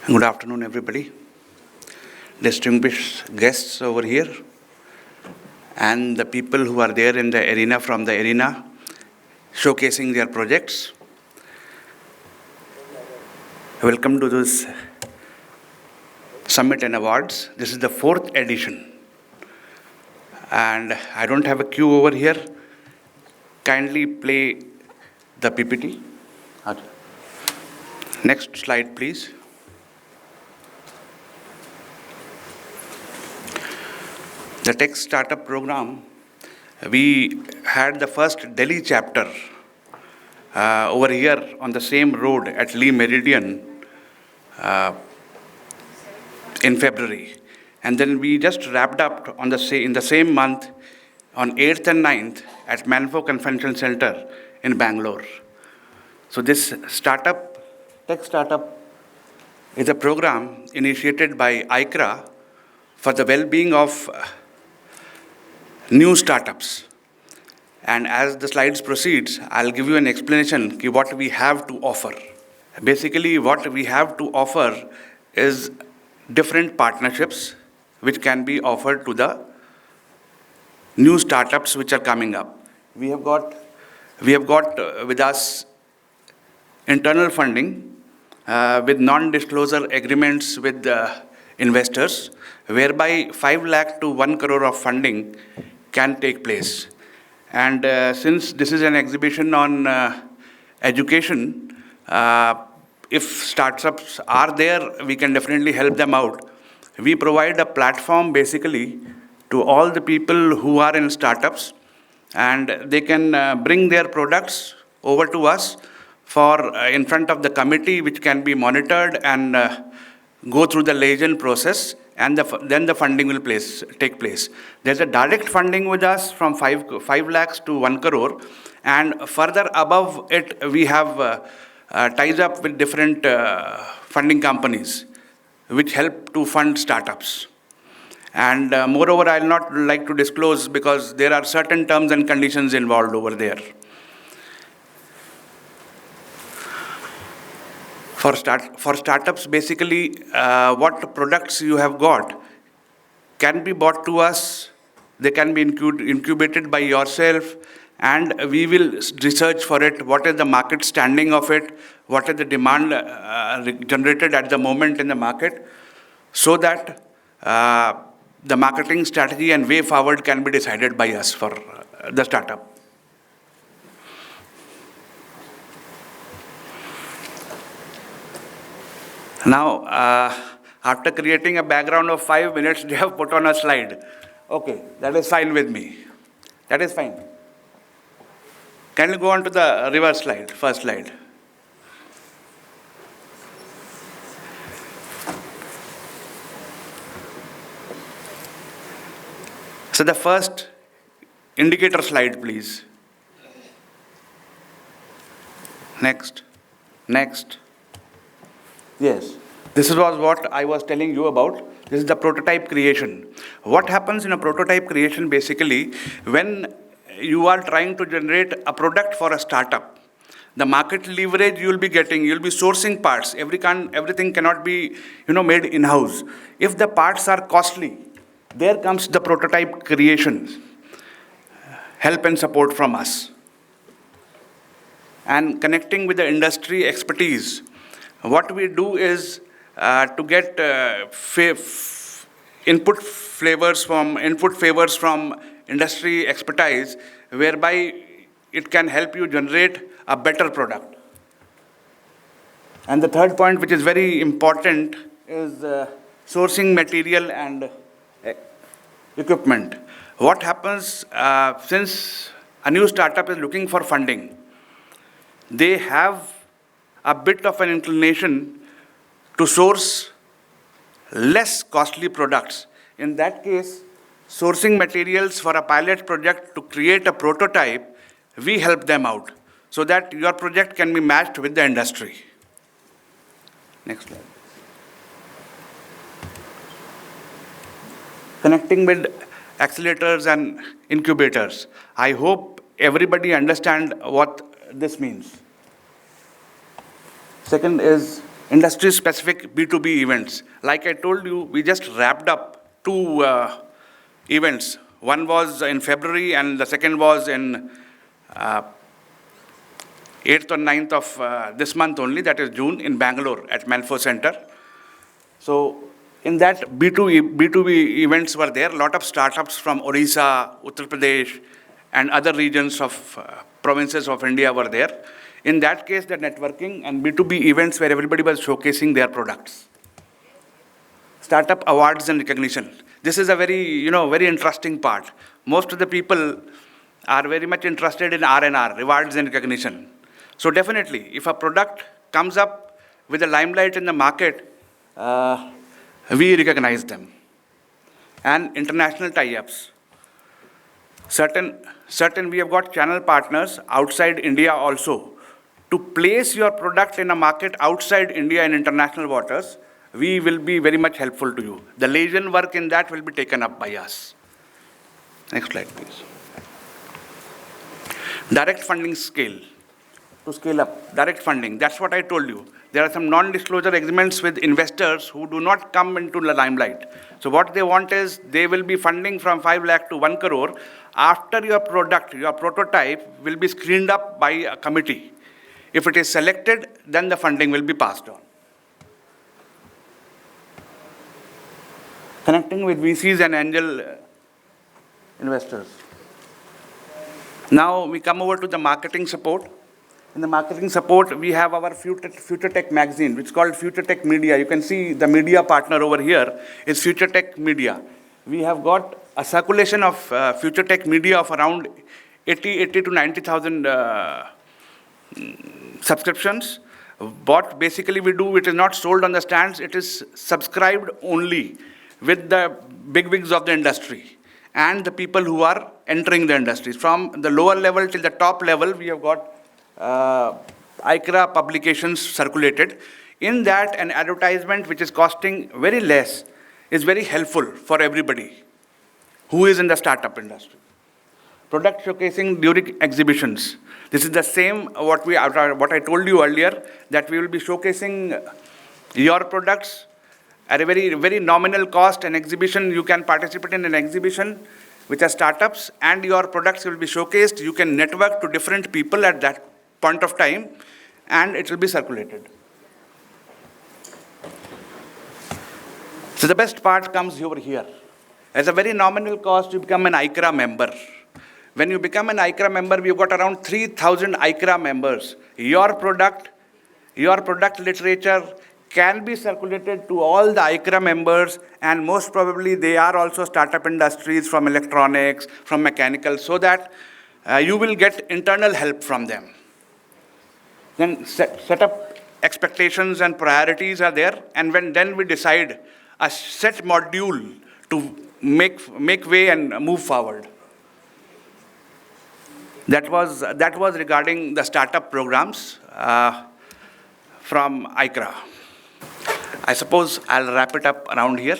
Good afternoon, everybody. Distinguished guests over here and the people who are there in the arena from the arena showcasing their projects. Welcome to this Summit and Awards. This is the 4th edition. And I don't have a queue over here. Kindly play the PPT. Next slide, please. The Tech Startup Program, we had the first Delhi chapter over here on the same road at Lee Meridian in February. And then we just wrapped up on in the same month on 8th and 9th at Manfo Convention Center in Bangalore. So this Tech Startup is a program initiated by ICRA for the well-being of new startups. And as the slides proceeds, I'll give you an explanation of what we have to offer. Basically, what we have to offer is different partnerships which can be offered to the new startups which are coming up. We have got with us internal funding with non-disclosure agreements with investors, whereby 5 lakh to 1 crore of funding can take place. And since this is an exhibition on education, if startups are there, we can definitely help them out. We provide a platform basically to all the people who are in startups, and they can bring their products over to us for in front of the committee, which can be monitored and go through the liaison process, and then the funding will take place. There's a direct funding with us from 5 lakhs to 1 crore, and further above it, we have ties up with different funding companies which help to fund startups. And moreover, I'll not like to disclose because there are certain terms and conditions involved over there. For startups, basically, what products you have got can be bought to us. They can be incubated by yourself, and we will research for it. What is the market standing of it? What is the demand generated at the moment in the market? So that the marketing strategy and way forward can be decided by us for the startup. Now, after creating a background of 5 minutes, they have put on a slide. Okay, that is fine with me. That is fine. Can you go on to the reverse slide, first slide? So the first indicator slide, please. Next. Yes, this was what I was telling you about. This is the prototype creation. What happens in a prototype creation, basically, when you are trying to generate a product for a startup, the market leverage you'll be sourcing parts. Everything cannot be, made in-house. If the parts are costly, there comes the prototype creation, help and support from us. And connecting with the industry expertise. What we do is to get input favors from industry expertise, whereby it can help you generate a better product. And the third point, which is very important, is sourcing material and equipment. What happens since a new startup is looking for funding, they have a bit of an inclination to source less costly products. In that case, sourcing materials for a pilot project to create a prototype, we help them out so that your project can be matched with the industry. Next slide. Connecting with accelerators and incubators. I hope everybody understands what this means. Second is industry-specific B2B events. Like I told you, we just wrapped up 2 events. One was in February and the second was in 8th or 9th of this month only, that is June, in Bangalore at Manfo Center. So in that B2B events were there, a lot of startups from Orissa, Uttar Pradesh, and other regions of provinces of India were there. In that case, the networking and B2B events where everybody was showcasing their products. Startup awards and recognition. This is a very, very interesting part. Most of the people are very much interested in R&R, rewards and recognition. So definitely, if a product comes up with a limelight in the market, we recognize them. And international tie-ups. Certain we have got channel partners outside India also. To place your product in a market outside India in international waters, we will be very much helpful to you. The liaison work in that will be taken up by us. Next slide, please. Direct funding scale. To scale up, direct funding, that's what I told you. There are some non-disclosure agreements with investors who do not come into the limelight. So what they want is, they will be funding from 5 lakh to 1 crore. After your product, your prototype will be screened up by a committee. If it is selected, then the funding will be passed on. Connecting with VCs and angel investors. Now we come over to the marketing support. In the marketing support, we have our Future Tech magazine, which is called Future Tech Media. You can see the media partner over here is Future Tech Media. We have got a circulation of Future Tech Media of around 80 to 90,000 subscriptions. What basically we do, it is not sold on the stands, it is subscribed only with the bigwigs of the industry and the people who are entering the industries. From the lower level till the top level, we have got ICRA publications circulated. In that, an advertisement which is costing very less is very helpful for everybody who is in the startup industry. Product showcasing during exhibitions. This is the same what I told you earlier, that we will be showcasing your products at a very, very nominal cost. An exhibition, you can participate in an exhibition which are startups, and your products will be showcased. You can network to different people at that point of time, and it will be circulated. So the best part comes over here. As a very nominal cost, you become an ICRA member. When you become an ICRA member, we've got around 3,000 ICRA members. Your product literature can be circulated to all the ICRA members, and most probably they are also startup industries from electronics, from mechanical, so that you will get internal help from them. Then set up expectations and priorities are there, and then we decide a set module to make way and move forward. That was regarding the startup programs from ICRA. I suppose I'll wrap it up around here.